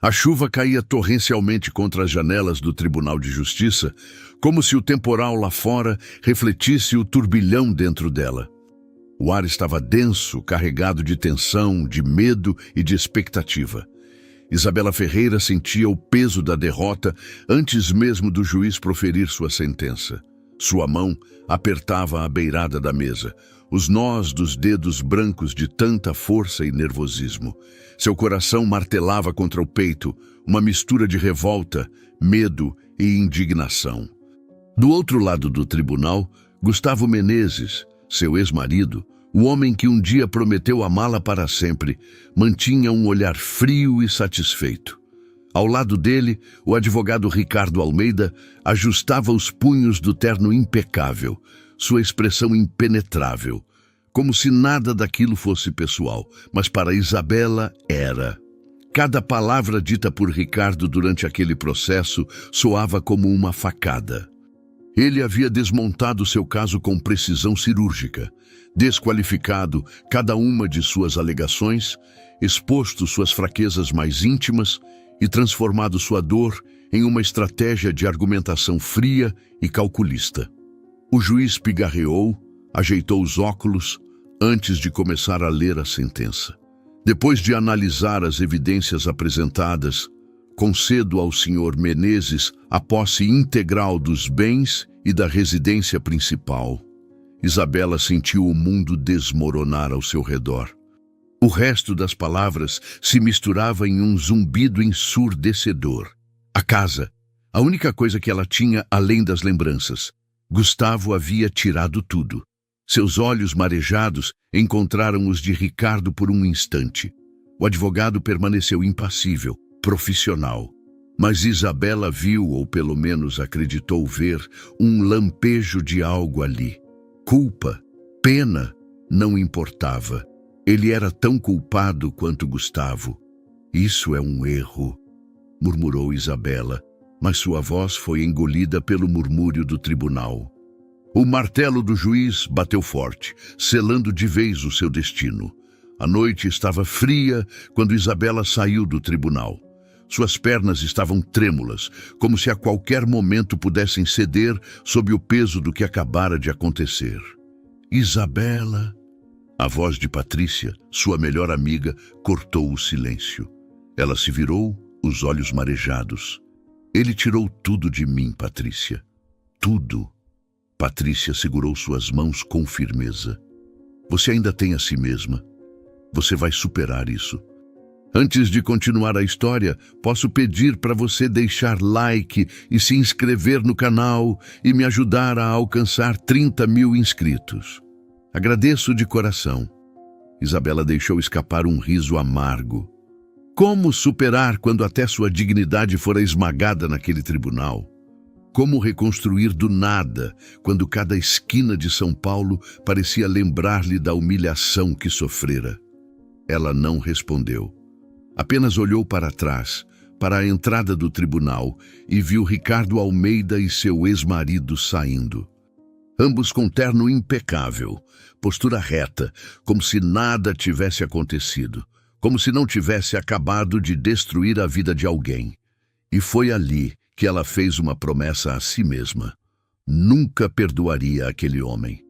A chuva caía torrencialmente contra as janelas do Tribunal de Justiça, como se o temporal lá fora refletisse o turbilhão dentro dela. O ar estava denso, carregado de tensão, de medo e de expectativa. Isabela Ferreira sentia o peso da derrota antes mesmo do juiz proferir sua sentença. Sua mão apertava a beirada da mesa, os nós dos dedos brancos de tanta força e nervosismo. Seu coração martelava contra o peito, uma mistura de revolta, medo e indignação. Do outro lado do tribunal, Gustavo Menezes, seu ex-marido, o homem que um dia prometeu amá-la para sempre, mantinha um olhar frio e satisfeito. Ao lado dele, o advogado Ricardo Almeida ajustava os punhos do terno impecável, sua expressão impenetrável, como se nada daquilo fosse pessoal, mas para Isabela era. Cada palavra dita por Ricardo durante aquele processo soava como uma facada. Ele havia desmontado seu caso com precisão cirúrgica, desqualificado cada uma de suas alegações, exposto suas fraquezas mais íntimas e transformado sua dor em uma estratégia de argumentação fria e calculista. O juiz pigarreou, ajeitou os óculos antes de começar a ler a sentença. Depois de analisar as evidências apresentadas, concedo ao senhor Menezes a posse integral dos bens e da residência principal. Isabela sentiu o mundo desmoronar ao seu redor. O resto das palavras se misturava em um zumbido ensurdecedor. A casa, a única coisa que ela tinha além das lembranças. Gustavo havia tirado tudo. Seus olhos marejados encontraram os de Ricardo por um instante. O advogado permaneceu impassível, profissional. Mas Isabela viu, ou pelo menos acreditou ver, um lampejo de algo ali. Culpa, pena, não importava. Ele era tão culpado quanto Gustavo. Isso é um erro, murmurou Isabela, mas sua voz foi engolida pelo murmúrio do tribunal. O martelo do juiz bateu forte, selando de vez o seu destino. A noite estava fria quando Isabela saiu do tribunal. Suas pernas estavam trêmulas, como se a qualquer momento pudessem ceder sob o peso do que acabara de acontecer. Isabela... A voz de Patrícia, sua melhor amiga, cortou o silêncio. Ela se virou, os olhos marejados. Ele tirou tudo de mim, Patrícia. Tudo. Patrícia segurou suas mãos com firmeza. Você ainda tem a si mesma. Você vai superar isso. Antes de continuar a história, posso pedir para você deixar like e se inscrever no canal e me ajudar a alcançar 30 mil inscritos. Agradeço de coração. Isabela deixou escapar um riso amargo. Como superar quando até sua dignidade fora esmagada naquele tribunal? Como reconstruir do nada quando cada esquina de São Paulo parecia lembrar-lhe da humilhação que sofrera? Ela não respondeu. Apenas olhou para trás, para a entrada do tribunal, e viu Ricardo Almeida e seu ex-marido saindo. Ambos com terno impecável, postura reta, como se nada tivesse acontecido, como se não tivesse acabado de destruir a vida de alguém. E foi ali que ela fez uma promessa a si mesma. Nunca perdoaria aquele homem.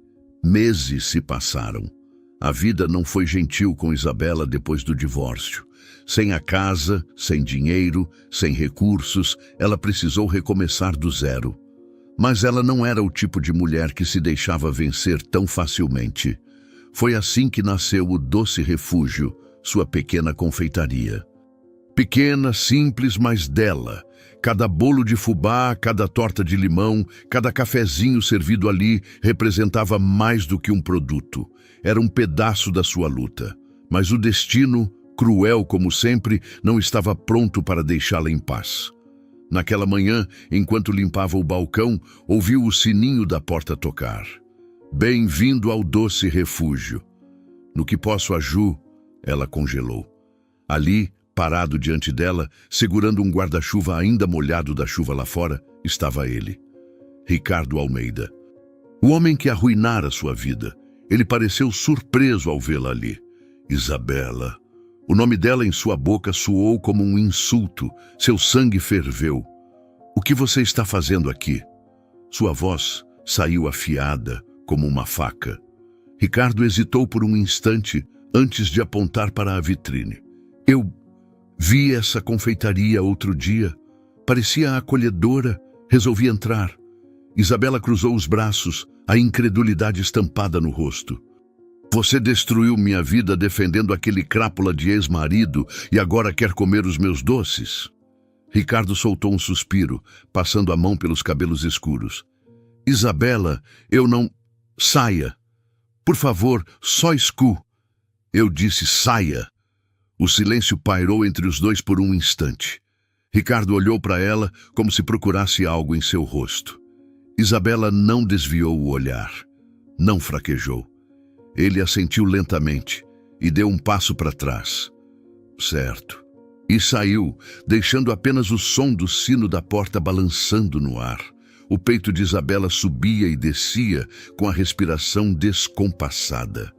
Meses se passaram. A vida não foi gentil com Isabela depois do divórcio. Sem a casa, sem dinheiro, sem recursos, ela precisou recomeçar do zero. Mas ela não era o tipo de mulher que se deixava vencer tão facilmente. Foi assim que nasceu o Doce Refúgio, sua pequena confeitaria. Pequena, simples, mas dela. Cada bolo de fubá, cada torta de limão, cada cafezinho servido ali representava mais do que um produto. Era um pedaço da sua luta. Mas o destino, cruel como sempre, não estava pronto para deixá-la em paz. Naquela manhã, enquanto limpava o balcão, ouviu o sininho da porta tocar. Bem-vindo ao Doce Refúgio. No que posso Aju, ela congelou. Ali, parado diante dela, segurando um guarda-chuva ainda molhado da chuva lá fora, estava ele. Ricardo Almeida. O homem que arruinara sua vida. Ele pareceu surpreso ao vê-la ali. Isabela, O nome dela em sua boca soou como um insulto. Seu sangue ferveu. O que você está fazendo aqui? Sua voz saiu afiada como uma faca. Ricardo hesitou por um instante antes de apontar para a vitrine. Eu vi essa confeitaria outro dia. Parecia acolhedora. Resolvi entrar. Isabela cruzou os braços, a incredulidade estampada no rosto. Você destruiu minha vida defendendo aquele crápula de ex-marido e agora quer comer os meus doces? Ricardo soltou um suspiro, passando a mão pelos cabelos escuros. Isabela, eu não... Saia. Por favor, só escu. Eu disse saia. O silêncio pairou entre os dois por um instante. Ricardo olhou para ela como se procurasse algo em seu rosto. Isabela não desviou o olhar. Não fraquejou. Ele assentiu lentamente e deu um passo para trás. Certo. E saiu, deixando apenas o som do sino da porta balançando no ar. O peito de Isabela subia e descia com a respiração descompassada.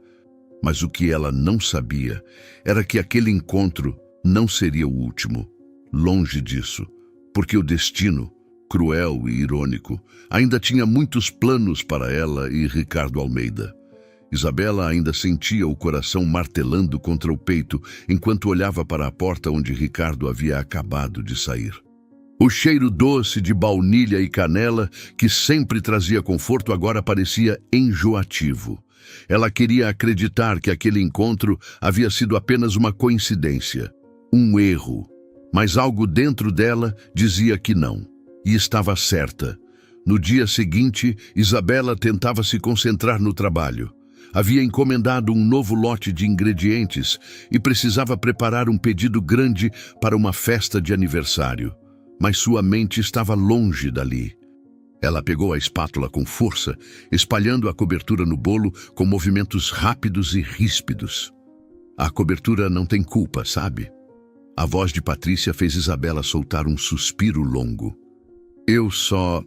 Mas o que ela não sabia era que aquele encontro não seria o último. Longe disso, porque o destino, cruel e irônico, ainda tinha muitos planos para ela e Ricardo Almeida. Isabela ainda sentia o coração martelando contra o peito enquanto olhava para a porta onde Ricardo havia acabado de sair. O cheiro doce de baunilha e canela, que sempre trazia conforto, agora parecia enjoativo. Ela queria acreditar que aquele encontro havia sido apenas uma coincidência, um erro. Mas algo dentro dela dizia que não, e estava certa. No dia seguinte, Isabela tentava se concentrar no trabalho. Havia encomendado um novo lote de ingredientes e precisava preparar um pedido grande para uma festa de aniversário. Mas sua mente estava longe dali. Ela pegou a espátula com força, espalhando a cobertura no bolo com movimentos rápidos e ríspidos. A cobertura não tem culpa, sabe? A voz de Patrícia fez Isabela soltar um suspiro longo. Eu só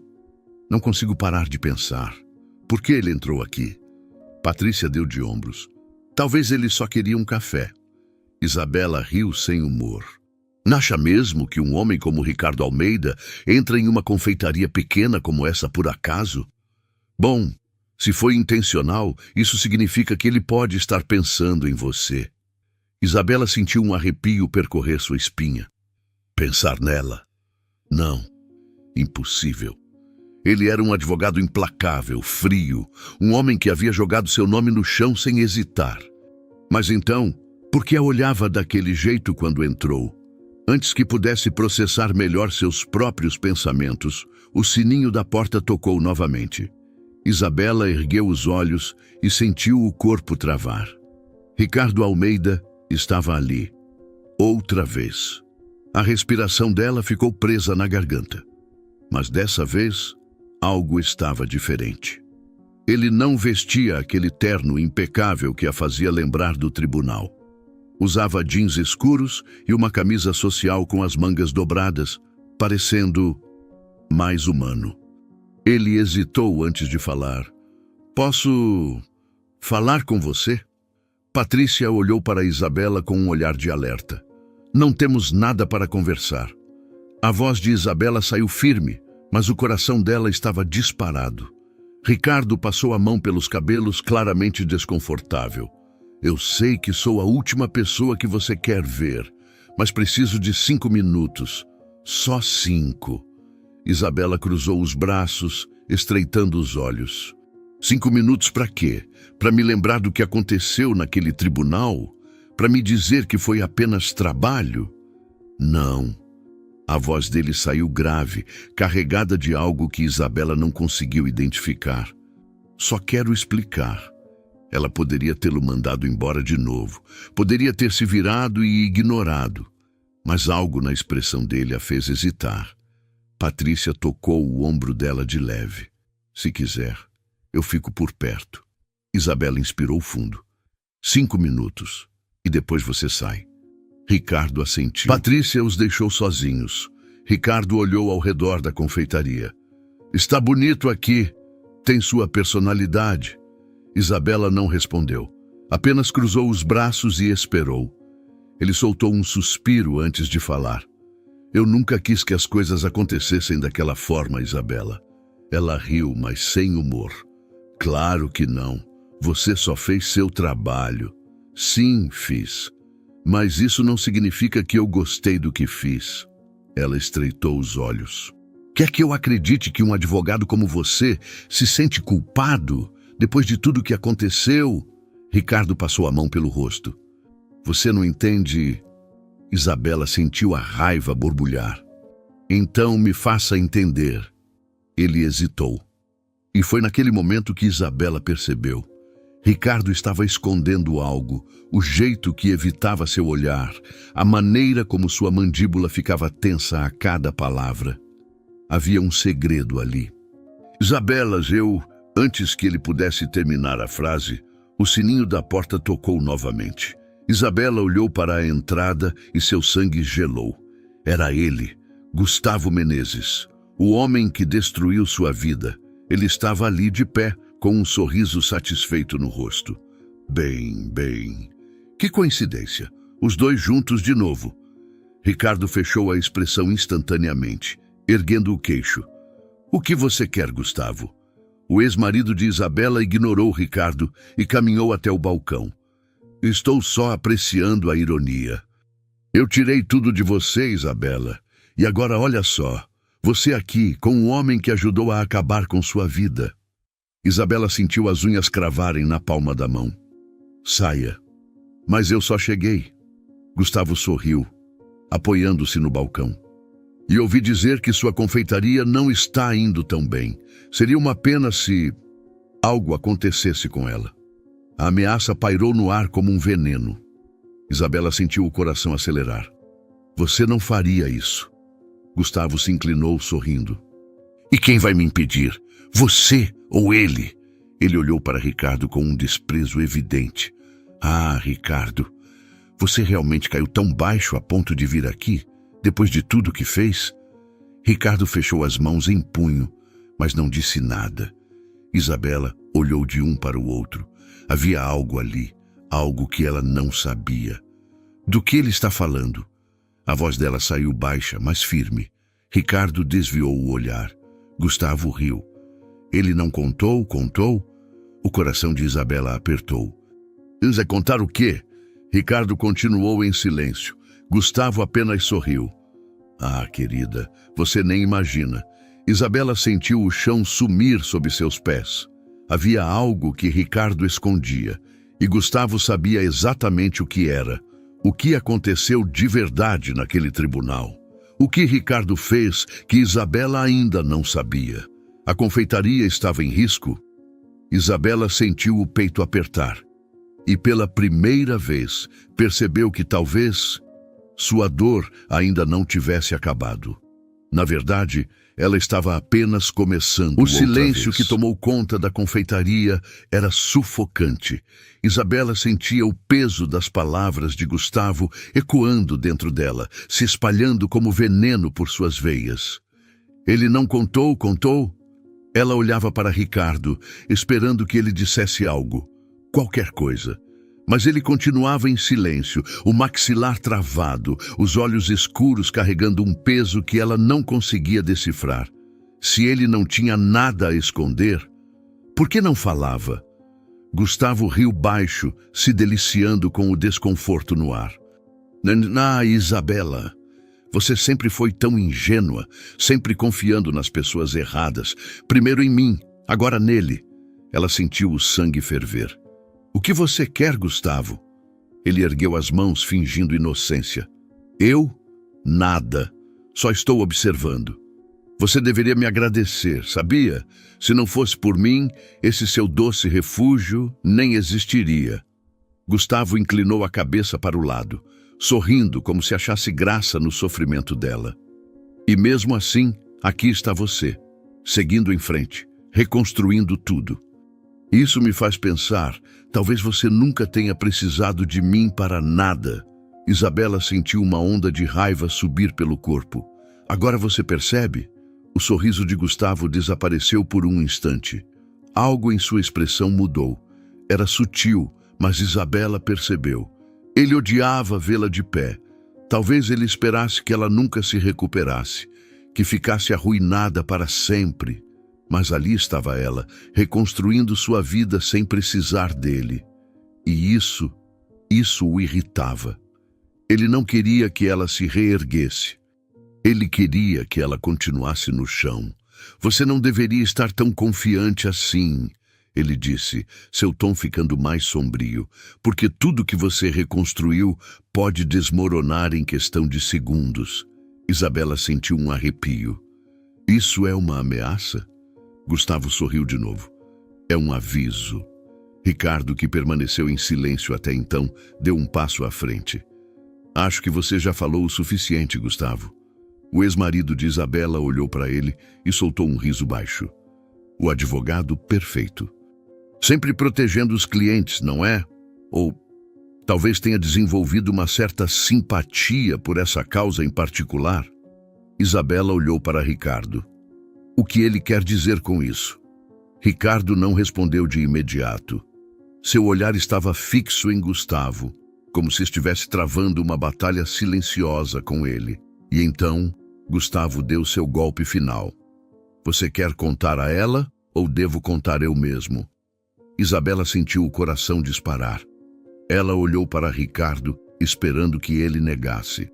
não consigo parar de pensar. Por que ele entrou aqui? Patrícia deu de ombros. Talvez ele só queria um café. Isabela riu sem humor. Acha mesmo que um homem como Ricardo Almeida entra em uma confeitaria pequena como essa por acaso? Bom, se foi intencional, isso significa que ele pode estar pensando em você. Isabela sentiu um arrepio percorrer sua espinha. Pensar nela? Não. Impossível. Ele era um advogado implacável, frio, um homem que havia jogado seu nome no chão sem hesitar. Mas então, por que a olhava daquele jeito quando entrou? Antes que pudesse processar melhor seus próprios pensamentos, o sininho da porta tocou novamente. Isabela ergueu os olhos e sentiu o corpo travar. Ricardo Almeida estava ali. Outra vez. A respiração dela ficou presa na garganta. Mas dessa vez, algo estava diferente. Ele não vestia aquele terno impecável que a fazia lembrar do tribunal. Usava jeans escuros e uma camisa social com as mangas dobradas, parecendo mais humano. Ele hesitou antes de falar. Posso falar com você? Patrícia olhou para Isabela com um olhar de alerta. Não temos nada para conversar. A voz de Isabela saiu firme, mas o coração dela estava disparado. Ricardo passou a mão pelos cabelos, claramente desconfortável. Eu sei que sou a última pessoa que você quer ver, mas preciso de 5 minutos. Só 5. Isabela cruzou os braços, estreitando os olhos. 5 minutos para quê? Para me lembrar do que aconteceu naquele tribunal? Para me dizer que foi apenas trabalho? Não. A voz dele saiu grave, carregada de algo que Isabela não conseguiu identificar. Só quero explicar. Ela poderia tê-lo mandado embora de novo. Poderia ter se virado e ignorado. Mas algo na expressão dele a fez hesitar. Patrícia tocou o ombro dela de leve. Se quiser, eu fico por perto. Isabela inspirou fundo. 5 minutos. E depois você sai. Ricardo assentiu. Patrícia os deixou sozinhos. Ricardo olhou ao redor da confeitaria. Está bonito aqui. Tem sua personalidade. Isabela não respondeu. Apenas cruzou os braços e esperou. Ele soltou um suspiro antes de falar. Eu nunca quis que as coisas acontecessem daquela forma, Isabela. Ela riu, mas sem humor. Claro que não. Você só fez seu trabalho. Sim, fiz. Mas isso não significa que eu gostei do que fiz. Ela estreitou os olhos. Quer que eu acredite que um advogado como você se sente culpado depois de tudo que aconteceu? Ricardo passou a mão pelo rosto. Você não entende? Isabela sentiu a raiva borbulhar. Então me faça entender. Ele hesitou. E foi naquele momento que Isabela percebeu. Ricardo estava escondendo algo, o jeito que evitava seu olhar, a maneira como sua mandíbula ficava tensa a cada palavra. Havia um segredo ali. Isabela, Antes que ele pudesse terminar a frase, o sininho da porta tocou novamente. Isabela olhou para a entrada e seu sangue gelou. Era ele, Gustavo Menezes, o homem que destruiu sua vida. Ele estava ali de pé, com um sorriso satisfeito no rosto. Bem. Que coincidência. Os dois juntos de novo. Ricardo fechou a expressão instantaneamente, erguendo o queixo. O que você quer, Gustavo? O ex-marido de Isabela ignorou Ricardo e caminhou até o balcão. Estou só apreciando a ironia. Eu tirei tudo de você, Isabela. E agora olha só. Você aqui, com um homem que ajudou a acabar com sua vida. Isabela sentiu as unhas cravarem na palma da mão. Saia. Mas eu só cheguei. Gustavo sorriu, apoiando-se no balcão. E ouvi dizer que sua confeitaria não está indo tão bem. Seria uma pena se algo acontecesse com ela. A ameaça pairou no ar como um veneno. Isabela sentiu o coração acelerar. Você não faria isso. Gustavo se inclinou, sorrindo. E quem vai me impedir? Você ou ele? Ele olhou para Ricardo com um desprezo evidente. Ah, Ricardo, você realmente caiu tão baixo a ponto de vir aqui, depois de tudo que fez? Ricardo fechou as mãos em punho, mas não disse nada. Isabela olhou de um para o outro. Havia algo ali, algo que ela não sabia. Do que ele está falando? A voz dela saiu baixa, mas firme. Ricardo desviou o olhar. Gustavo riu. Ele não contou? O coração de Isabela apertou. Vai contar o quê? Ricardo continuou em silêncio. Gustavo apenas sorriu. Ah, querida, você nem imagina. Isabela sentiu o chão sumir sob seus pés. Havia algo que Ricardo escondia, e Gustavo sabia exatamente o que era. O que aconteceu de verdade naquele tribunal. O que Ricardo fez que Isabela ainda não sabia. A confeitaria estava em risco. Isabela sentiu o peito apertar. E pela primeira vez percebeu que talvez sua dor ainda não tivesse acabado. Na verdade, ela estava apenas começando. O silêncio que tomou conta da confeitaria era sufocante. Isabela sentia o peso das palavras de Gustavo ecoando dentro dela, se espalhando como veneno por suas veias. Ele não contou? Ela olhava para Ricardo, esperando que ele dissesse algo, qualquer coisa. Mas ele continuava em silêncio, o maxilar travado, os olhos escuros carregando um peso que ela não conseguia decifrar. Se ele não tinha nada a esconder, por que não falava? Gustavo riu baixo, se deliciando com o desconforto no ar. Isabela, você sempre foi tão ingênua, sempre confiando nas pessoas erradas. Primeiro em mim, agora nele. Ela sentiu o sangue ferver. O que você quer, Gustavo? Ele ergueu as mãos, fingindo inocência. Eu? Nada. Só estou observando. Você deveria me agradecer, sabia? Se não fosse por mim, esse seu doce refúgio nem existiria. Gustavo inclinou a cabeça para o lado, sorrindo como se achasse graça no sofrimento dela. E mesmo assim, aqui está você, seguindo em frente, reconstruindo tudo. Isso me faz pensar, talvez você nunca tenha precisado de mim para nada. Isabela sentiu uma onda de raiva subir pelo corpo. Agora você percebe? O sorriso de Gustavo desapareceu por um instante. Algo em sua expressão mudou. Era sutil, mas Isabela percebeu. Ele odiava vê-la de pé. Talvez ele esperasse que ela nunca se recuperasse, que ficasse arruinada para sempre. Mas ali estava ela, reconstruindo sua vida sem precisar dele. E isso o irritava. Ele não queria que ela se reerguesse. Ele queria que ela continuasse no chão. Você não deveria estar tão confiante assim, ele disse, seu tom ficando mais sombrio, porque tudo que você reconstruiu pode desmoronar em questão de segundos. Isabela sentiu um arrepio. Isso é uma ameaça? Gustavo sorriu de novo. É um aviso. Ricardo, que permaneceu em silêncio até então, deu um passo à frente. Acho que você já falou o suficiente, Gustavo. O ex-marido de Isabela olhou para ele e soltou um riso baixo. O advogado perfeito. Sempre protegendo os clientes, não é? Ou talvez tenha desenvolvido uma certa simpatia por essa causa em particular? Isabela olhou para Ricardo. O que ele quer dizer com isso? Ricardo não respondeu de imediato. Seu olhar estava fixo em Gustavo, como se estivesse travando uma batalha silenciosa com ele. E então, Gustavo deu seu golpe final. Você quer contar a ela ou devo contar eu mesmo? Isabela sentiu o coração disparar. Ela olhou para Ricardo, esperando que ele negasse.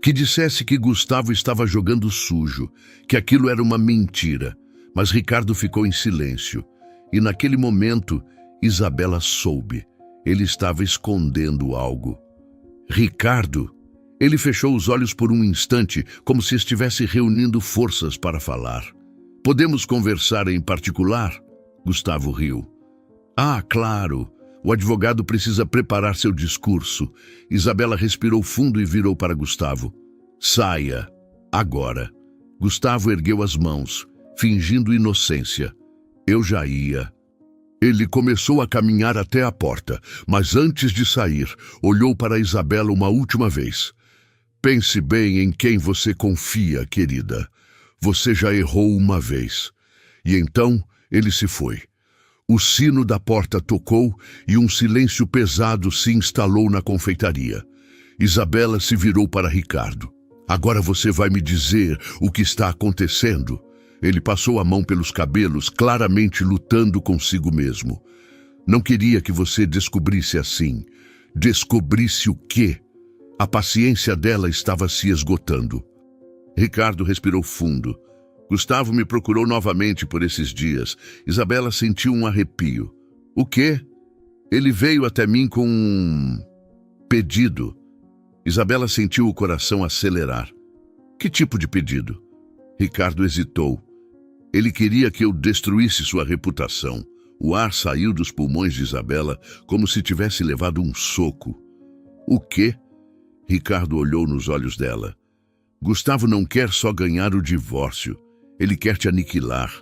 Que dissesse que Gustavo estava jogando sujo, que aquilo era uma mentira. Mas Ricardo ficou em silêncio. E naquele momento, Isabela soube. Ele estava escondendo algo. Ricardo! Ele fechou os olhos por um instante, como se estivesse reunindo forças para falar. Podemos conversar em particular? Gustavo riu. Ah, claro. O advogado precisa preparar seu discurso. Isabela respirou fundo e virou para Gustavo. Saia. Agora. Gustavo ergueu as mãos, fingindo inocência. Eu já ia. Ele começou a caminhar até a porta, mas antes de sair, olhou para Isabela uma última vez. Pense bem em quem você confia, querida. Você já errou uma vez. E então ele se foi. O sino da porta tocou e um silêncio pesado se instalou na confeitaria. Isabela se virou para Ricardo. Agora você vai me dizer o que está acontecendo? Ele passou a mão pelos cabelos, claramente lutando consigo mesmo. Não queria que você descobrisse assim. Descobrisse o quê? A paciência dela estava se esgotando. Ricardo respirou fundo. Gustavo me procurou novamente por esses dias. Isabela sentiu um arrepio. O quê? Ele veio até mim com um pedido. Isabela sentiu o coração acelerar. Que tipo de pedido? Ricardo hesitou. Ele queria que eu destruísse sua reputação. O ar saiu dos pulmões de Isabela como se tivesse levado um soco. O quê? Ricardo olhou nos olhos dela. Gustavo não quer só ganhar o divórcio. Ele quer te aniquilar.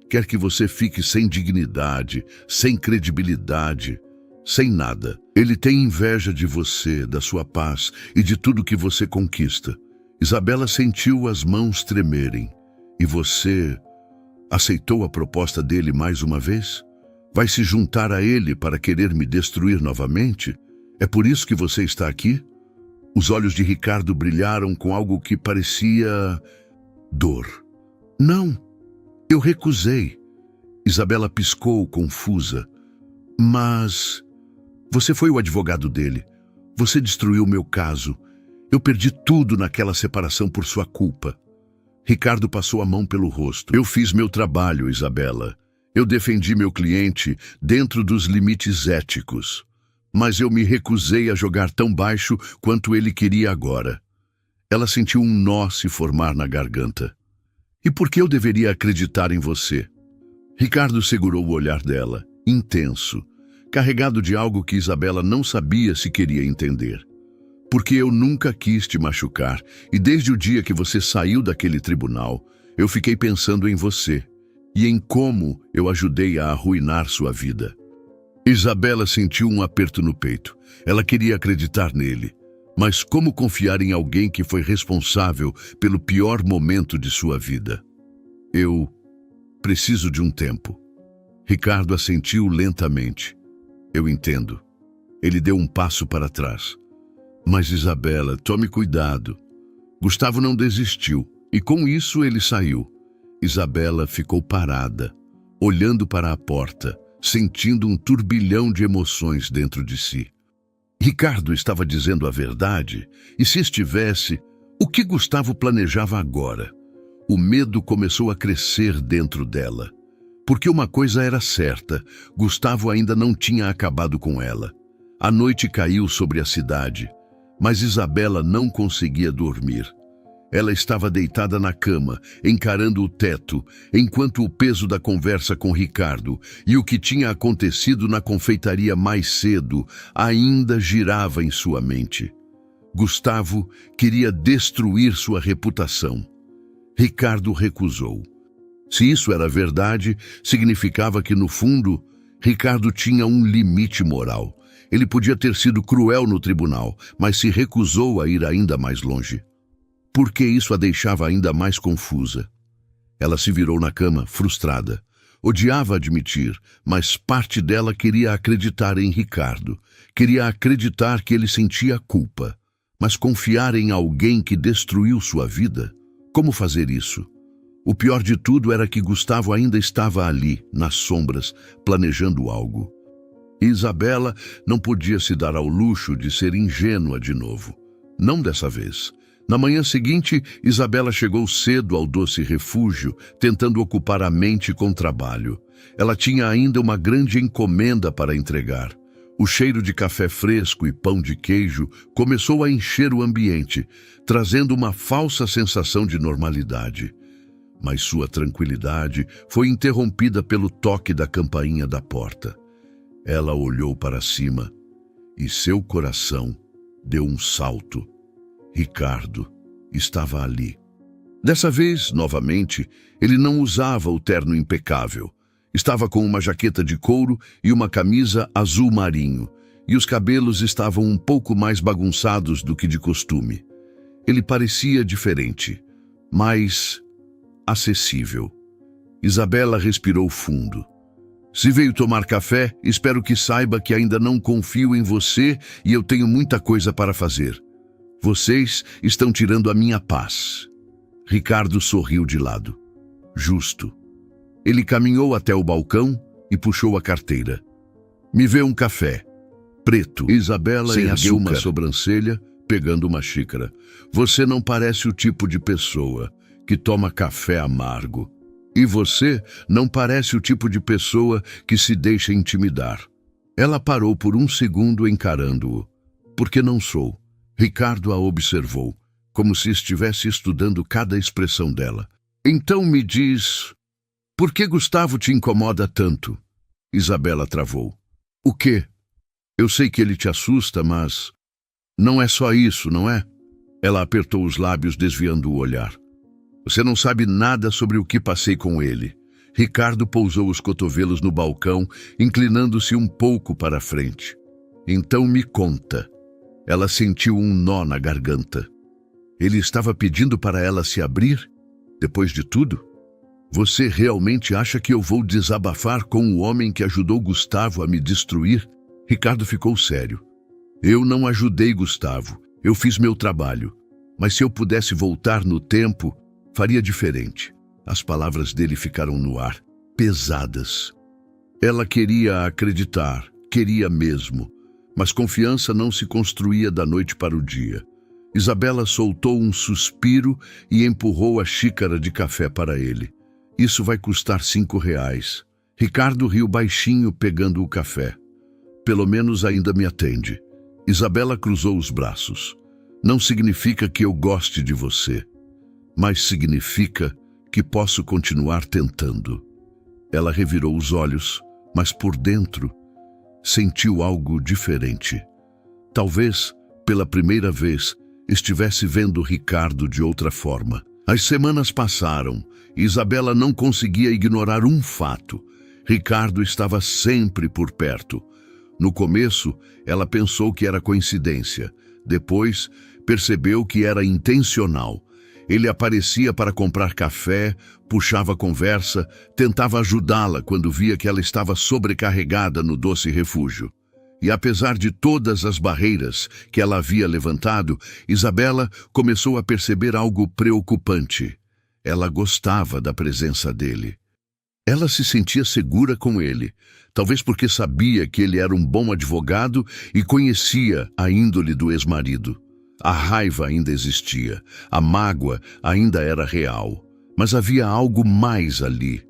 Quer que você fique sem dignidade, sem credibilidade, sem nada. Ele tem inveja de você, da sua paz e de tudo que você conquista. Isabela sentiu as mãos tremerem. E você aceitou a proposta dele mais uma vez? Vai se juntar a ele para querer me destruir novamente? É por isso que você está aqui? Os olhos de Ricardo brilharam com algo que parecia dor. Não, eu recusei. Isabela piscou, confusa. Mas você foi o advogado dele. Você destruiu meu caso. Eu perdi tudo naquela separação por sua culpa. Ricardo passou a mão pelo rosto. Eu fiz meu trabalho, Isabela. Eu defendi meu cliente dentro dos limites éticos. Mas eu me recusei a jogar tão baixo quanto ele queria agora. Ela sentiu um nó se formar na garganta. E por que eu deveria acreditar em você? Ricardo segurou o olhar dela, intenso, carregado de algo que Isabela não sabia se queria entender. Porque eu nunca quis te machucar, e desde o dia que você saiu daquele tribunal, eu fiquei pensando em você, e em como eu ajudei a arruinar sua vida. Isabela sentiu um aperto no peito. Ela queria acreditar nele. Mas como confiar em alguém que foi responsável pelo pior momento de sua vida? Eu preciso de um tempo. Ricardo assentiu lentamente. Eu entendo. Ele deu um passo para trás. Mas Isabela, tome cuidado. Gustavo não desistiu, e com isso ele saiu. Isabela ficou parada, olhando para a porta, sentindo um turbilhão de emoções dentro de si. Ricardo estava dizendo a verdade, e se estivesse, o que Gustavo planejava agora? O medo começou a crescer dentro dela. Porque uma coisa era certa, Gustavo ainda não tinha acabado com ela. A noite caiu sobre a cidade, mas Isabela não conseguia dormir. Ela estava deitada na cama, encarando o teto, enquanto o peso da conversa com Ricardo e o que tinha acontecido na confeitaria mais cedo ainda girava em sua mente. Gustavo queria destruir sua reputação. Ricardo recusou. Se isso era verdade, significava que, no fundo, Ricardo tinha um limite moral. Ele podia ter sido cruel no tribunal, mas se recusou a ir ainda mais longe. Porque isso a deixava ainda mais confusa. Ela se virou na cama, frustrada. Odiava admitir, mas parte dela queria acreditar em Ricardo. Queria acreditar que ele sentia culpa. Mas confiar em alguém que destruiu sua vida? Como fazer isso? O pior de tudo era que Gustavo ainda estava ali, nas sombras, planejando algo. E Isabela não podia se dar ao luxo de ser ingênua de novo. Não dessa vez. Na manhã seguinte, Isabela chegou cedo ao doce refúgio, tentando ocupar a mente com trabalho. Ela tinha ainda uma grande encomenda para entregar. O cheiro de café fresco e pão de queijo começou a encher o ambiente, trazendo uma falsa sensação de normalidade. Mas sua tranquilidade foi interrompida pelo toque da campainha da porta. Ela olhou para cima e seu coração deu um salto. Ricardo estava ali. Dessa vez, novamente, ele não usava o terno impecável. Estava com uma jaqueta de couro e uma camisa azul marinho, e os cabelos estavam um pouco mais bagunçados do que de costume. Ele parecia diferente, mais acessível. Isabela respirou fundo. Se veio tomar café, espero que saiba que ainda não confio em você e eu tenho muita coisa para fazer. Vocês estão tirando a minha paz. Ricardo sorriu de lado. Justo. Ele caminhou até o balcão e puxou a carteira. Me vê um café. Preto. Isabela ergueu uma sobrancelha, pegando uma xícara. Você não parece o tipo de pessoa que toma café amargo. E você não parece o tipo de pessoa que se deixa intimidar. Ela parou por um segundo encarando-o. Porque não sou. Ricardo a observou, como se estivesse estudando cada expressão dela. Então me diz, por que Gustavo te incomoda tanto? Isabela travou. O quê? Eu sei que ele te assusta, mas não é só isso, não é? Ela apertou os lábios, desviando o olhar. Você não sabe nada sobre o que passei com ele. Ricardo pousou os cotovelos no balcão, inclinando-se um pouco para a frente. Então me conta. Ela sentiu um nó na garganta. Ele estava pedindo para ela se abrir? Depois de tudo? Você realmente acha que eu vou desabafar com o homem que ajudou Gustavo a me destruir? Ricardo ficou sério. Eu não ajudei Gustavo. Eu fiz meu trabalho. Mas se eu pudesse voltar no tempo, faria diferente. As palavras dele ficaram no ar, pesadas. Ela queria acreditar, queria mesmo. Mas confiança não se construía da noite para o dia. Isabela soltou um suspiro e empurrou a xícara de café para ele. Isso vai custar R$5. Ricardo riu baixinho, pegando o café. Pelo menos ainda me atende. Isabela cruzou os braços. Não significa que eu goste de você, mas significa que posso continuar tentando. Ela revirou os olhos, mas por dentro sentiu algo diferente. Talvez, pela primeira vez, estivesse vendo Ricardo de outra forma. As semanas passaram e Isabela não conseguia ignorar um fato. Ricardo estava sempre por perto. No começo, ela pensou que era coincidência. Depois, percebeu que era intencional. Ele aparecia para comprar café, puxava a conversa, tentava ajudá-la quando via que ela estava sobrecarregada no doce refúgio. E apesar de todas as barreiras que ela havia levantado, Isabela começou a perceber algo preocupante. Ela gostava da presença dele. Ela se sentia segura com ele, talvez porque sabia que ele era um bom advogado e conhecia a índole do ex-marido. A raiva ainda existia, a mágoa ainda era real, mas havia algo mais ali,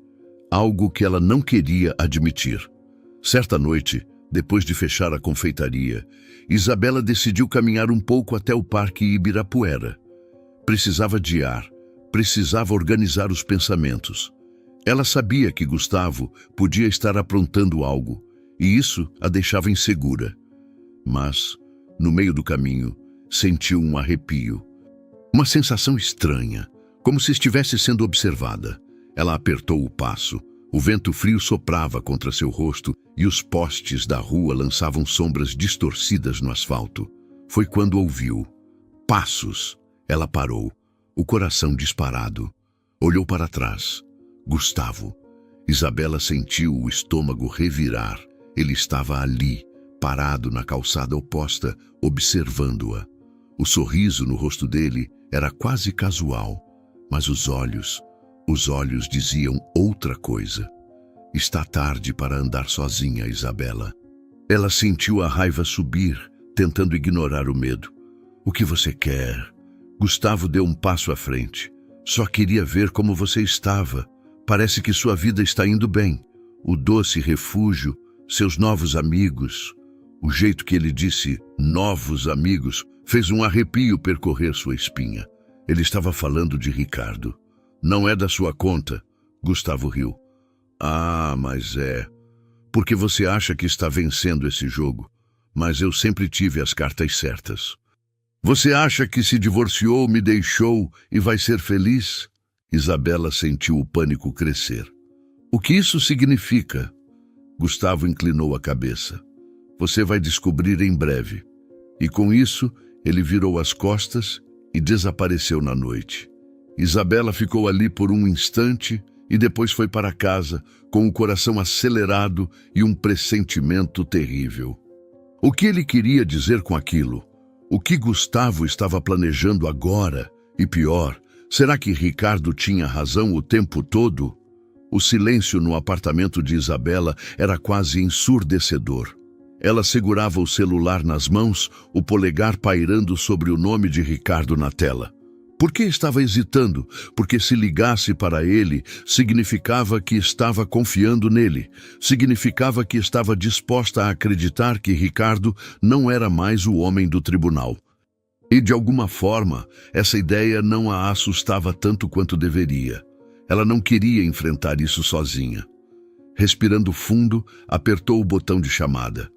algo que ela não queria admitir. Certa noite, depois de fechar a confeitaria, Isabela decidiu caminhar um pouco até o Parque Ibirapuera. Precisava de ar, precisava organizar os pensamentos. Ela sabia que Gustavo podia estar aprontando algo, e isso a deixava insegura. Mas, no meio do caminho, sentiu um arrepio. Uma sensação estranha, como se estivesse sendo observada. Ela apertou o passo. O vento frio soprava contra seu rosto e os postes da rua lançavam sombras distorcidas no asfalto. Foi quando ouviu passos. Ela parou, o coração disparado. Olhou para trás. Gustavo. Isabela sentiu o estômago revirar. Ele estava ali, parado na calçada oposta, observando-a. O sorriso no rosto dele era quase casual, mas os olhos diziam outra coisa. Está tarde para andar sozinha, Isabela. Ela sentiu a raiva subir, tentando ignorar o medo. O que você quer? Gustavo deu um passo à frente. Só queria ver como você estava. Parece que sua vida está indo bem. O doce refúgio, seus novos amigos. O jeito que ele disse novos amigos fez um arrepio percorrer sua espinha. Ele estava falando de Ricardo. Não é da sua conta, Gustavo riu. Ah, mas é. Porque você acha que está vencendo esse jogo, mas eu sempre tive as cartas certas. Você acha que se divorciou, me deixou e vai ser feliz? Isabela sentiu o pânico crescer. O que isso significa? Gustavo inclinou a cabeça. Você vai descobrir em breve. E com isso, ele virou as costas e desapareceu na noite. Isabela ficou ali por um instante e depois foi para casa, com o coração acelerado e um pressentimento terrível. O que ele queria dizer com aquilo? O que Gustavo estava planejando agora? E pior, será que Ricardo tinha razão o tempo todo? O silêncio no apartamento de Isabela era quase ensurdecedor. Ela segurava o celular nas mãos, o polegar pairando sobre o nome de Ricardo na tela. Por que estava hesitando? Porque se ligasse para ele, significava que estava confiando nele. Significava que estava disposta a acreditar que Ricardo não era mais o homem do tribunal. E de alguma forma, essa ideia não a assustava tanto quanto deveria. Ela não queria enfrentar isso sozinha. Respirando fundo, apertou o botão de chamada.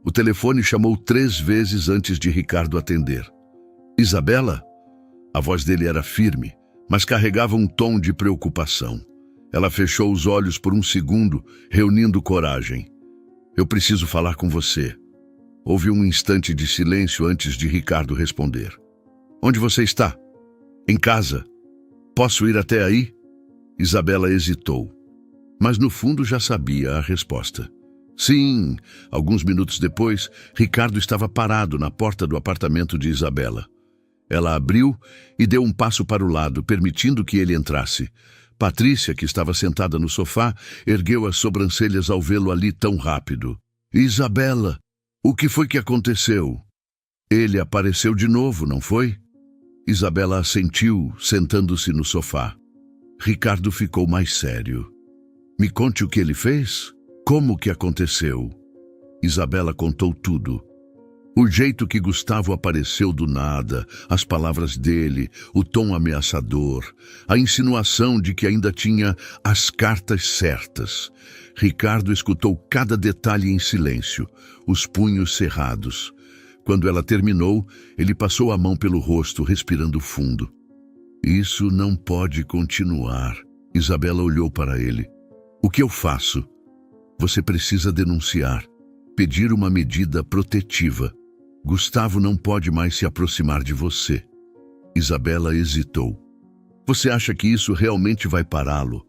O telefone chamou 3 vezes antes de Ricardo atender. Isabela? A voz dele era firme, mas carregava um tom de preocupação. Ela fechou os olhos por um segundo, reunindo coragem. Eu preciso falar com você. Houve um instante de silêncio antes de Ricardo responder. Onde você está? Em casa. Posso ir até aí? Isabela hesitou, mas no fundo já sabia a resposta. Sim, alguns minutos depois, Ricardo estava parado na porta do apartamento de Isabela. Ela abriu e deu um passo para o lado, permitindo que ele entrasse. Patrícia, que estava sentada no sofá, ergueu as sobrancelhas ao vê-lo ali tão rápido. Isabela, o que foi que aconteceu? Ele apareceu de novo, não foi? Isabela assentiu, sentando-se no sofá. Ricardo ficou mais sério. Me conte o que ele fez? Como que aconteceu? Isabela contou tudo. O jeito que Gustavo apareceu do nada, as palavras dele, o tom ameaçador, a insinuação de que ainda tinha as cartas certas. Ricardo escutou cada detalhe em silêncio, os punhos cerrados. Quando ela terminou, ele passou a mão pelo rosto, respirando fundo. Isso não pode continuar. Isabela olhou para ele. O que eu faço? Você precisa denunciar, pedir uma medida protetiva. Gustavo não pode mais se aproximar de você. Isabela hesitou. Você acha que isso realmente vai pará-lo?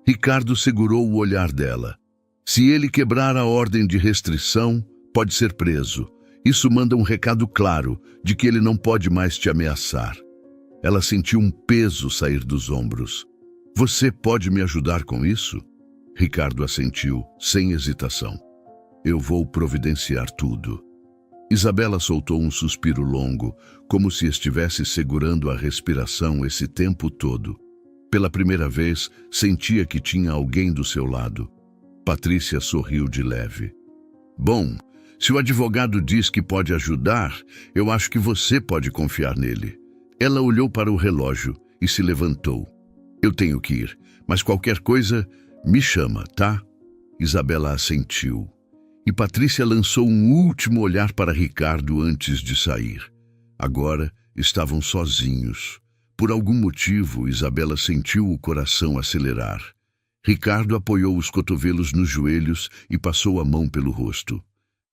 Ricardo segurou o olhar dela. Se ele quebrar a ordem de restrição, pode ser preso. Isso manda um recado claro de que ele não pode mais te ameaçar. Ela sentiu um peso sair dos ombros. Você pode me ajudar com isso? Ricardo assentiu, sem hesitação. Eu vou providenciar tudo. Isabela soltou um suspiro longo, como se estivesse segurando a respiração esse tempo todo. Pela primeira vez, sentia que tinha alguém do seu lado. Patrícia sorriu de leve. Bom, se o advogado diz que pode ajudar, eu acho que você pode confiar nele. Ela olhou para o relógio e se levantou. Eu tenho que ir, mas qualquer coisa, me chama, tá? Isabela assentiu. E Patrícia lançou um último olhar para Ricardo antes de sair. Agora estavam sozinhos. Por algum motivo, Isabela sentiu o coração acelerar. Ricardo apoiou os cotovelos nos joelhos e passou a mão pelo rosto.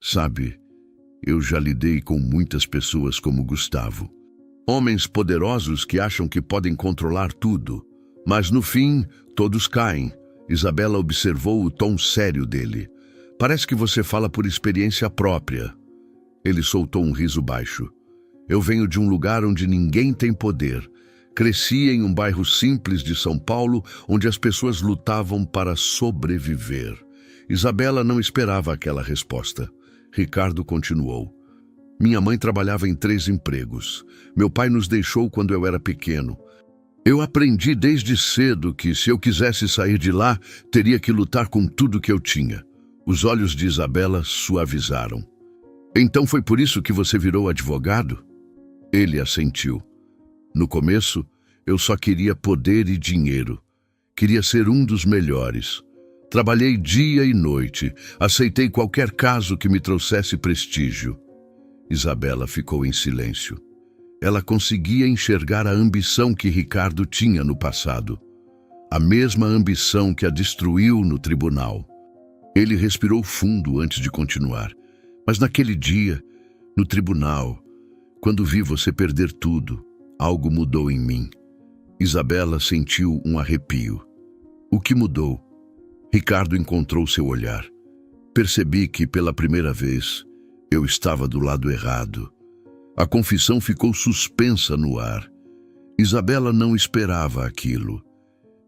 Sabe, eu já lidei com muitas pessoas como Gustavo. Homens poderosos que acham que podem controlar tudo. Mas no fim, todos caem. Isabela observou o tom sério dele. Parece que você fala por experiência própria. Ele soltou um riso baixo. Eu venho de um lugar onde ninguém tem poder. Cresci em um bairro simples de São Paulo, onde as pessoas lutavam para sobreviver. Isabela não esperava aquela resposta. Ricardo continuou. Minha mãe trabalhava em 3 empregos. Meu pai nos deixou quando eu era pequeno. Eu aprendi desde cedo que, se eu quisesse sair de lá, teria que lutar com tudo que eu tinha. Os olhos de Isabela suavizaram. Então foi por isso que você virou advogado? Ele assentiu. No começo, eu só queria poder e dinheiro. Queria ser um dos melhores. Trabalhei dia e noite. Aceitei qualquer caso que me trouxesse prestígio. Isabela ficou em silêncio. Ela conseguia enxergar a ambição que Ricardo tinha no passado. A mesma ambição que a destruiu no tribunal. Ele respirou fundo antes de continuar. Mas naquele dia, no tribunal, quando vi você perder tudo, algo mudou em mim. Isabela sentiu um arrepio. O que mudou? Ricardo encontrou seu olhar. Percebi que, pela primeira vez, eu estava do lado errado. A confissão ficou suspensa no ar. Isabela não esperava aquilo.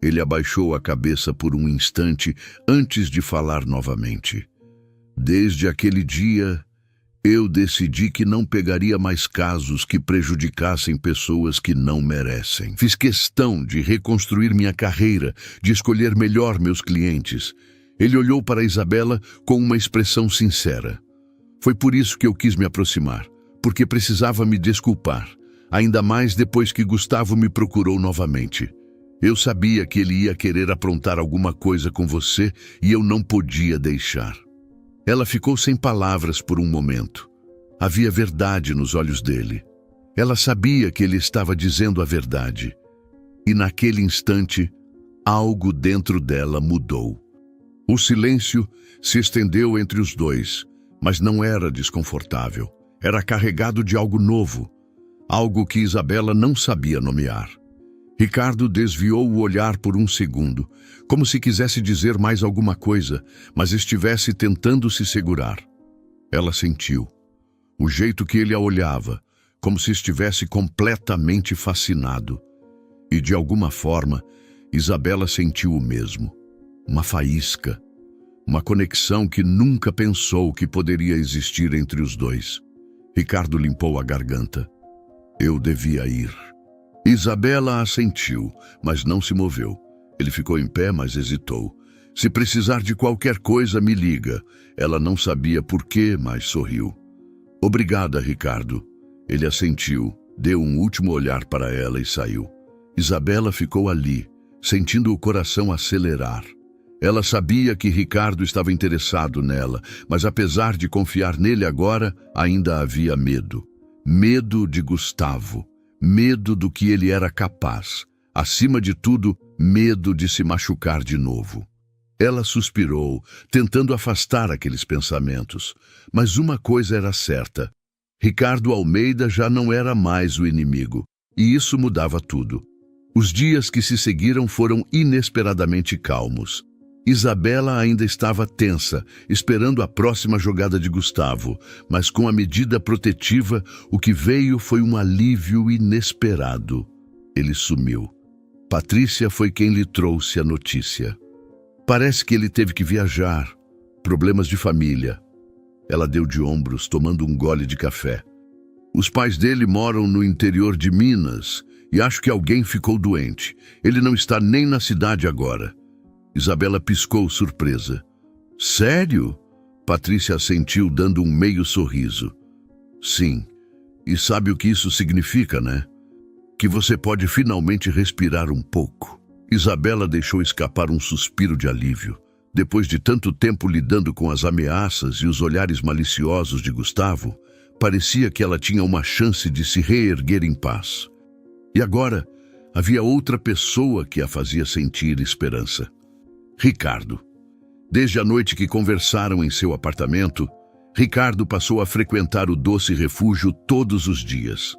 Ele abaixou a cabeça por um instante antes de falar novamente. Desde aquele dia, eu decidi que não pegaria mais casos que prejudicassem pessoas que não merecem. Fiz questão de reconstruir minha carreira, de escolher melhor meus clientes. Ele olhou para Isabela com uma expressão sincera. Foi por isso que eu quis me aproximar, porque precisava me desculpar, ainda mais depois que Gustavo me procurou novamente. Eu sabia que ele ia querer aprontar alguma coisa com você e eu não podia deixar. Ela ficou sem palavras por um momento. Havia verdade nos olhos dele. Ela sabia que ele estava dizendo a verdade. E naquele instante, algo dentro dela mudou. O silêncio se estendeu entre os dois, mas não era desconfortável. Era carregado de algo novo, algo que Isabela não sabia nomear. Ricardo desviou o olhar por um segundo, como se quisesse dizer mais alguma coisa, mas estivesse tentando se segurar. Ela sentiu. O jeito que ele a olhava, como se estivesse completamente fascinado. E de alguma forma, Isabela sentiu o mesmo. Uma faísca. Uma conexão que nunca pensou que poderia existir entre os dois. Ricardo limpou a garganta. Eu devia ir. Isabela assentiu, mas não se moveu. Ele ficou em pé, mas hesitou. Se precisar de qualquer coisa, me liga. Ela não sabia por quê, mas sorriu. Obrigada, Ricardo. Ele assentiu, deu um último olhar para ela e saiu. Isabela ficou ali, sentindo o coração acelerar. Ela sabia que Ricardo estava interessado nela, mas apesar de confiar nele agora, ainda havia medo. Medo de Gustavo. Medo do que ele era capaz. Acima de tudo, medo de se machucar de novo. Ela suspirou, tentando afastar aqueles pensamentos. Mas uma coisa era certa. Ricardo Almeida já não era mais o inimigo. E isso mudava tudo. Os dias que se seguiram foram inesperadamente calmos. Isabela ainda estava tensa, esperando a próxima jogada de Gustavo, mas com a medida protetiva, o que veio foi um alívio inesperado. Ele sumiu. Patrícia foi quem lhe trouxe a notícia. Parece que ele teve que viajar. Problemas de família. Ela deu de ombros, tomando um gole de café. Os pais dele moram no interior de Minas e acho que alguém ficou doente. Ele não está nem na cidade agora. Isabela piscou surpresa. Sério? Patrícia assentiu, dando um meio sorriso. Sim. E sabe o que isso significa, né? Que você pode finalmente respirar um pouco. Isabela deixou escapar um suspiro de alívio. Depois de tanto tempo lidando com as ameaças e os olhares maliciosos de Gustavo, parecia que ela tinha uma chance de se reerguer em paz. E agora, havia outra pessoa que a fazia sentir esperança. Ricardo. Desde a noite que conversaram em seu apartamento, Ricardo passou a frequentar o doce refúgio todos os dias.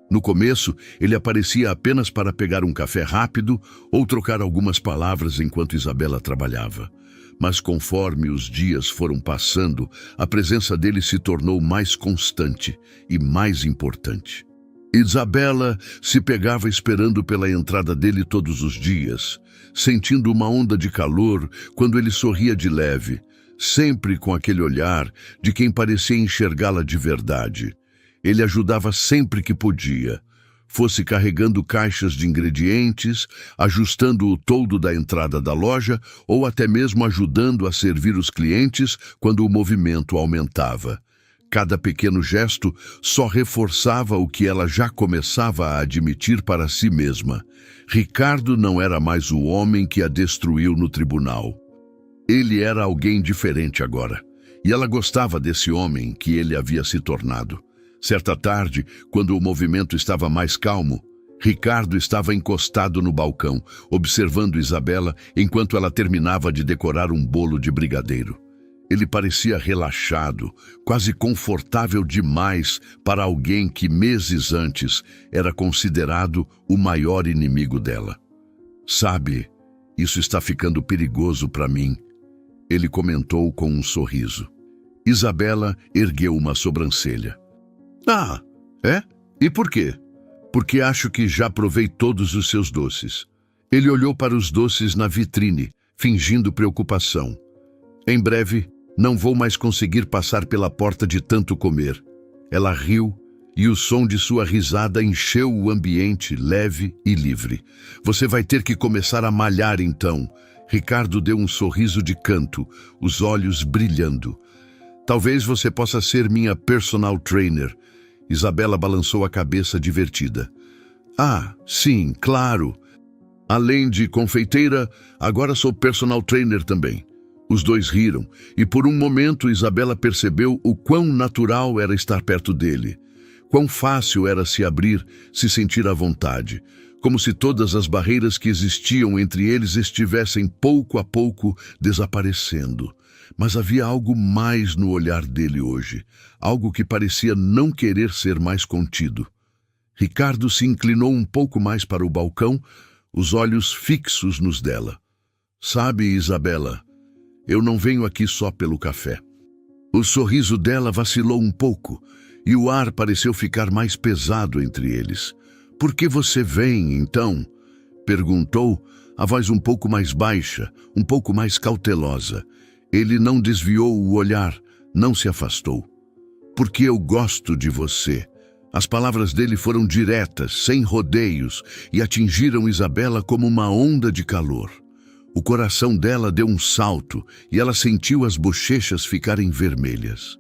No começo, ele aparecia apenas para pegar um café rápido ou trocar algumas palavras enquanto Isabela trabalhava. Mas conforme os dias foram passando, a presença dele se tornou mais constante e mais importante. Isabela se pegava esperando pela entrada dele todos os dias, sentindo uma onda de calor quando ele sorria de leve, sempre com aquele olhar de quem parecia enxergá-la de verdade. Ele ajudava sempre que podia, fosse carregando caixas de ingredientes, ajustando o toldo da entrada da loja ou até mesmo ajudando a servir os clientes quando o movimento aumentava. Cada pequeno gesto só reforçava o que ela já começava a admitir para si mesma. Ricardo não era mais o homem que a destruiu no tribunal. Ele era alguém diferente agora, e ela gostava desse homem que ele havia se tornado. Certa tarde, quando o movimento estava mais calmo, Ricardo estava encostado no balcão, observando Isabela enquanto ela terminava de decorar um bolo de brigadeiro. Ele parecia relaxado, quase confortável demais para alguém que meses antes era considerado o maior inimigo dela. Sabe, isso está ficando perigoso para mim, ele comentou com um sorriso. Isabela ergueu uma sobrancelha. Ah, é? E por quê? Porque acho que já provei todos os seus doces. Ele olhou para os doces na vitrine, fingindo preocupação. Em breve, não vou mais conseguir passar pela porta de tanto comer. Ela riu e o som de sua risada encheu o ambiente leve e livre. Você vai ter que começar a malhar então. Ricardo deu um sorriso de canto, os olhos brilhando. Talvez você possa ser minha personal trainer. Isabela balançou a cabeça divertida. Ah, sim, claro. Além de confeiteira, agora sou personal trainer também. Os dois riram, e por um momento Isabela percebeu o quão natural era estar perto dele. Quão fácil era se abrir, se sentir à vontade. Como se todas as barreiras que existiam entre eles estivessem pouco a pouco desaparecendo. Mas havia algo mais no olhar dele hoje, algo que parecia não querer ser mais contido. Ricardo se inclinou um pouco mais para o balcão, os olhos fixos nos dela. Sabe, Isabela, eu não venho aqui só pelo café. O sorriso dela vacilou um pouco e o ar pareceu ficar mais pesado entre eles. Por que você vem, então? Perguntou, a voz um pouco mais baixa, um pouco mais cautelosa. Ele não desviou o olhar, não se afastou. Porque eu gosto de você. As palavras dele foram diretas, sem rodeios, e atingiram Isabela como uma onda de calor. O coração dela deu um salto e ela sentiu as bochechas ficarem vermelhas.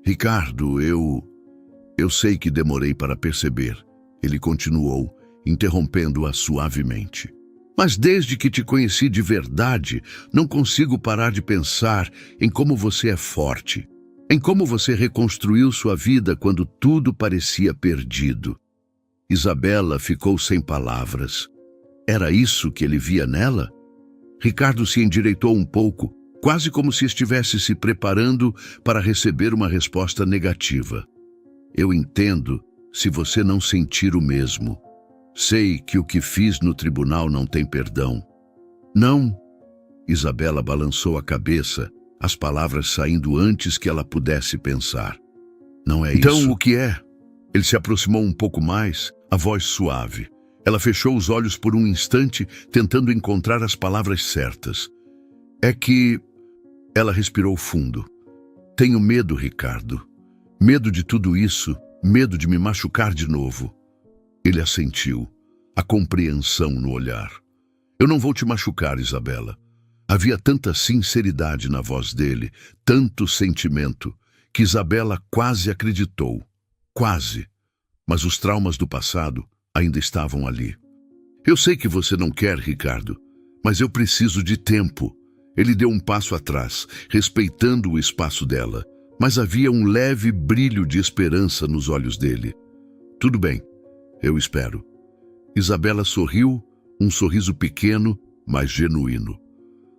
Ricardo, eu sei que demorei para perceber. Ele continuou, interrompendo-a suavemente. Mas desde que te conheci de verdade, não consigo parar de pensar em como você é forte, em como você reconstruiu sua vida quando tudo parecia perdido. Isabela ficou sem palavras. Era isso que ele via nela? Ricardo se endireitou um pouco, quase como se estivesse se preparando para receber uma resposta negativa. Eu entendo se você não sentir o mesmo. Sei que o que fiz no tribunal não tem perdão. Não. Isabela balançou a cabeça, as palavras saindo antes que ela pudesse pensar. Não é isso? Então, o que é? Ele se aproximou um pouco mais, a voz suave. Ela fechou os olhos por um instante, tentando encontrar as palavras certas. É que... Ela respirou fundo. Tenho medo, Ricardo. Medo de tudo isso, medo de me machucar de novo. Ele assentiu, a compreensão no olhar. Eu não vou te machucar, Isabela. Havia tanta sinceridade na voz dele, tanto sentimento, que Isabela quase acreditou. Quase. Mas os traumas do passado ainda estavam ali. Eu sei que você não quer, Ricardo, mas eu preciso de tempo. Ele deu um passo atrás, respeitando o espaço dela, mas havia um leve brilho de esperança nos olhos dele. Tudo bem, eu espero. Isabela sorriu, um sorriso pequeno, mas genuíno.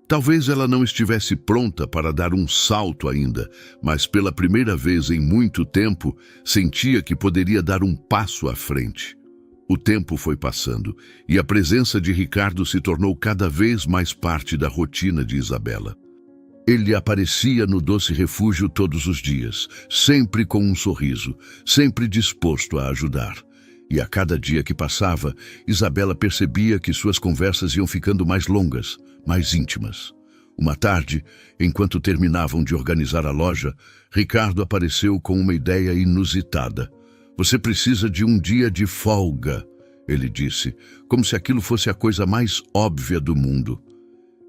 Talvez ela não estivesse pronta para dar um salto ainda, mas pela primeira vez em muito tempo, sentia que poderia dar um passo à frente. O tempo foi passando e a presença de Ricardo se tornou cada vez mais parte da rotina de Isabela. Ele aparecia no doce refúgio todos os dias, sempre com um sorriso, sempre disposto a ajudar. E a cada dia que passava, Isabela percebia que suas conversas iam ficando mais longas, mais íntimas. Uma tarde, enquanto terminavam de organizar a loja, Ricardo apareceu com uma ideia inusitada. Você precisa de um dia de folga, ele disse, como se aquilo fosse a coisa mais óbvia do mundo.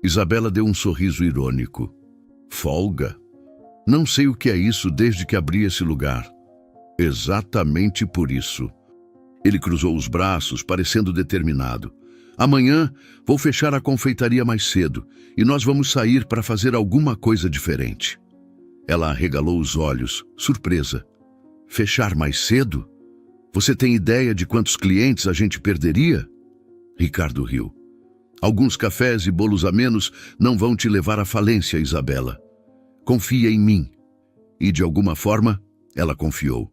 Isabela deu um sorriso irônico. Folga? Não sei o que é isso desde que abri esse lugar. Exatamente por isso. Ele cruzou os braços, parecendo determinado. Amanhã vou fechar a confeitaria mais cedo e nós vamos sair para fazer alguma coisa diferente. Ela arregalou os olhos, surpresa. Fechar mais cedo? Você tem ideia de quantos clientes a gente perderia? Ricardo riu. Alguns cafés e bolos a menos não vão te levar à falência, Isabela. Confia em mim. E de alguma forma, ela confiou.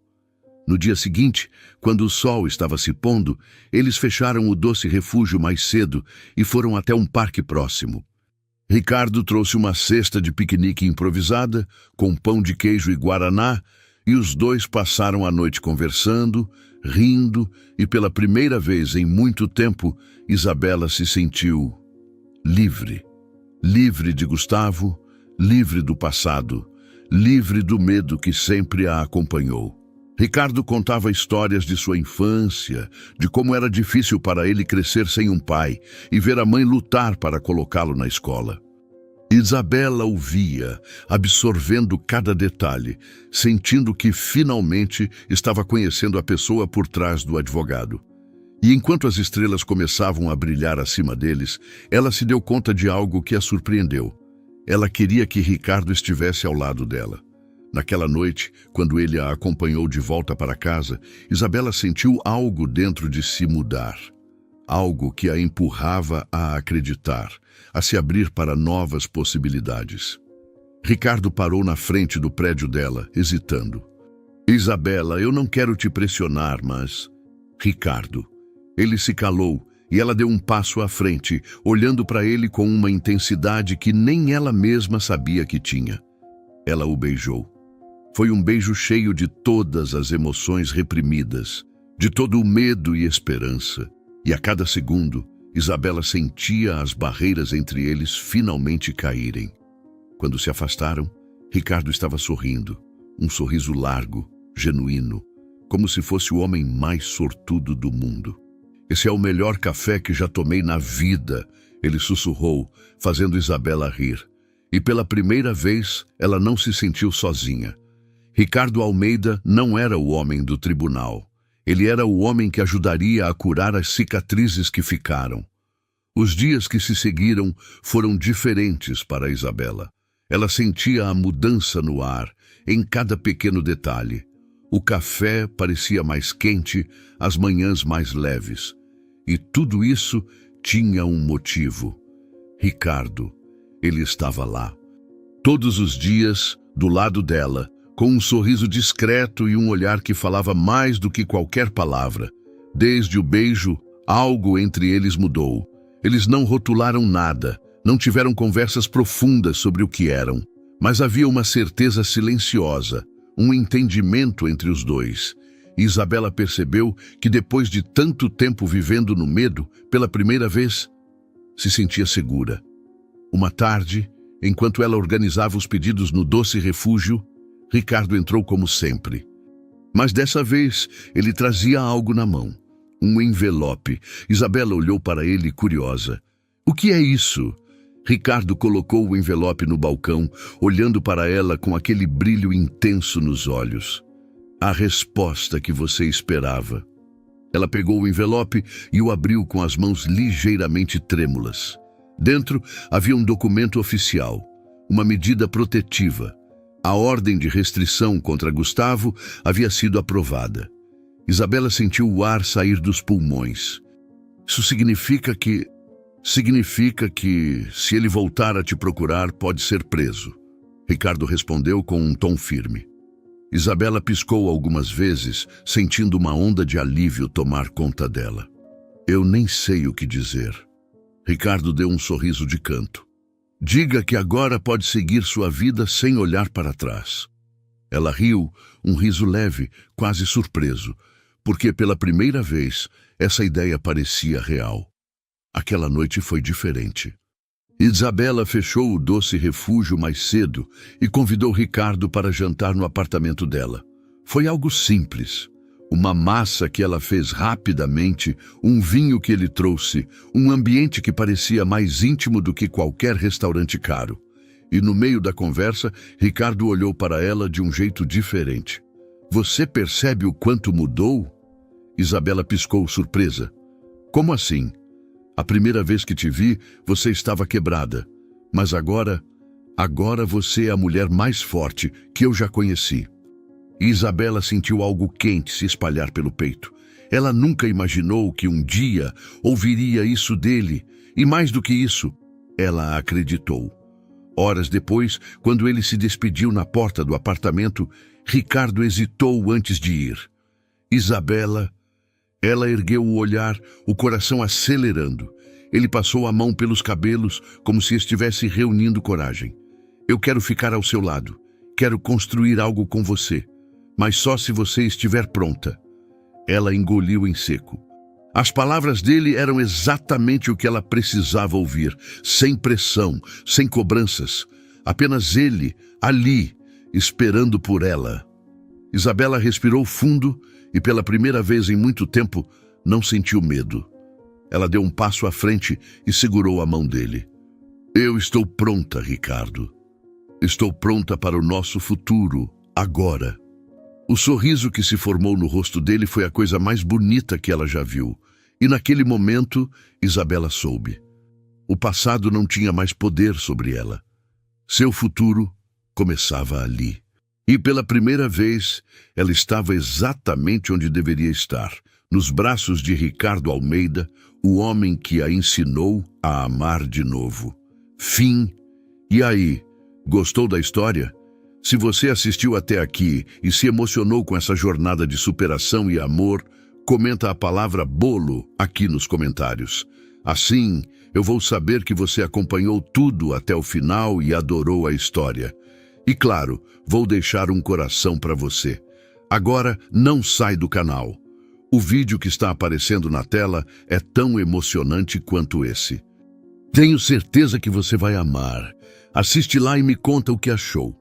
No dia seguinte, quando o sol estava se pondo, eles fecharam o doce refúgio mais cedo e foram até um parque próximo. Ricardo trouxe uma cesta de piquenique improvisada, com pão de queijo e guaraná, e os dois passaram a noite conversando, rindo, e pela primeira vez em muito tempo, Isabela se sentiu livre. Livre de Gustavo, livre do passado, livre do medo que sempre a acompanhou. Ricardo contava histórias de sua infância, de como era difícil para ele crescer sem um pai e ver a mãe lutar para colocá-lo na escola. Isabela ouvia, absorvendo cada detalhe, sentindo que finalmente estava conhecendo a pessoa por trás do advogado. E enquanto as estrelas começavam a brilhar acima deles, ela se deu conta de algo que a surpreendeu. Ela queria que Ricardo estivesse ao lado dela. Naquela noite, quando ele a acompanhou de volta para casa, Isabela sentiu algo dentro de si mudar. Algo que a empurrava a acreditar, a se abrir para novas possibilidades. Ricardo parou na frente do prédio dela, hesitando. Isabela, eu não quero te pressionar, mas... Ricardo. Ele se calou e ela deu um passo à frente, olhando para ele com uma intensidade que nem ela mesma sabia que tinha. Ela o beijou. Foi um beijo cheio de todas as emoções reprimidas, de todo o medo e esperança. E a cada segundo, Isabela sentia as barreiras entre eles finalmente caírem. Quando se afastaram, Ricardo estava sorrindo, um sorriso largo, genuíno, como se fosse o homem mais sortudo do mundo. Esse é o melhor café que já tomei na vida, ele sussurrou, fazendo Isabela rir. E pela primeira vez, ela não se sentiu sozinha. Ricardo Almeida não era o homem do tribunal. Ele era o homem que ajudaria a curar as cicatrizes que ficaram. Os dias que se seguiram foram diferentes para Isabela. Ela sentia a mudança no ar, em cada pequeno detalhe. O café parecia mais quente, as manhãs mais leves. E tudo isso tinha um motivo. Ricardo, ele estava lá. Todos os dias, do lado dela, com um sorriso discreto e um olhar que falava mais do que qualquer palavra. Desde o beijo, algo entre eles mudou. Eles não rotularam nada, Não tiveram conversas profundas sobre o que eram, mas havia uma certeza silenciosa, um entendimento entre os dois. E Isabela percebeu que depois de tanto tempo vivendo no medo, pela primeira vez, se sentia segura. Uma tarde, enquanto ela organizava os pedidos no doce refúgio, Ricardo entrou como sempre. Mas dessa vez, ele trazia algo na mão. Um envelope. Isabela olhou para ele curiosa. "O que é isso?" Ricardo colocou o envelope no balcão, olhando para ela com aquele brilho intenso nos olhos. "A resposta que você esperava." Ela pegou o envelope e o abriu com as mãos ligeiramente trêmulas. Dentro havia um documento oficial, uma medida protetiva. A ordem de restrição contra Gustavo havia sido aprovada. Isabela sentiu o ar sair dos pulmões. "Isso significa que, se ele voltar a te procurar, pode ser preso." Ricardo respondeu com um tom firme. Isabela piscou algumas vezes, sentindo uma onda de alívio tomar conta dela. "Eu nem sei o que dizer." Ricardo deu um sorriso de canto. "Diga que agora pode seguir sua vida sem olhar para trás." Ela riu, um riso leve, quase surpreso, porque pela primeira vez essa ideia parecia real. Aquela noite foi diferente. Isabela fechou o doce refúgio mais cedo e convidou Ricardo para jantar no apartamento dela. Foi algo simples. Uma massa que ela fez rapidamente, um vinho que ele trouxe, um ambiente que parecia mais íntimo do que qualquer restaurante caro. E no meio da conversa, Ricardo olhou para ela de um jeito diferente. "Você percebe o quanto mudou?" Isabela piscou surpresa. "Como assim? A primeira vez que te vi, você estava quebrada. Mas agora você é a mulher mais forte que eu já conheci." E Isabela sentiu algo quente se espalhar pelo peito. Ela nunca imaginou que um dia ouviria isso dele, e mais do que isso, ela acreditou. Horas depois, quando ele se despediu na porta do apartamento, Ricardo hesitou antes de ir. "Isabela..." Ela ergueu o olhar, o coração acelerando. Ele passou a mão pelos cabelos, como se estivesse reunindo coragem. "Eu quero ficar ao seu lado. Quero construir algo com você. Mas só se você estiver pronta." Ela engoliu em seco. As palavras dele eram exatamente o que ela precisava ouvir, sem pressão, sem cobranças. Apenas ele, ali, esperando por ela. Isabela respirou fundo e, pela primeira vez em muito tempo, não sentiu medo. Ela deu um passo à frente e segurou a mão dele. "Eu estou pronta, Ricardo. Estou pronta para o nosso futuro, agora." O sorriso que se formou no rosto dele foi a coisa mais bonita que ela já viu. E naquele momento, Isabela soube. O passado não tinha mais poder sobre ela. Seu futuro começava ali. E pela primeira vez, ela estava exatamente onde deveria estar, nos braços de Ricardo Almeida, o homem que a ensinou a amar de novo. Fim. E aí, gostou da história? Se você assistiu até aqui e se emocionou com essa jornada de superação e amor, comenta a palavra bolo aqui nos comentários. Assim, eu vou saber que você acompanhou tudo até o final e adorou a história. E claro, vou deixar um coração para você. Agora, não sai do canal. O vídeo que está aparecendo na tela é tão emocionante quanto esse. Tenho certeza que você vai amar. Assiste lá e me conta o que achou.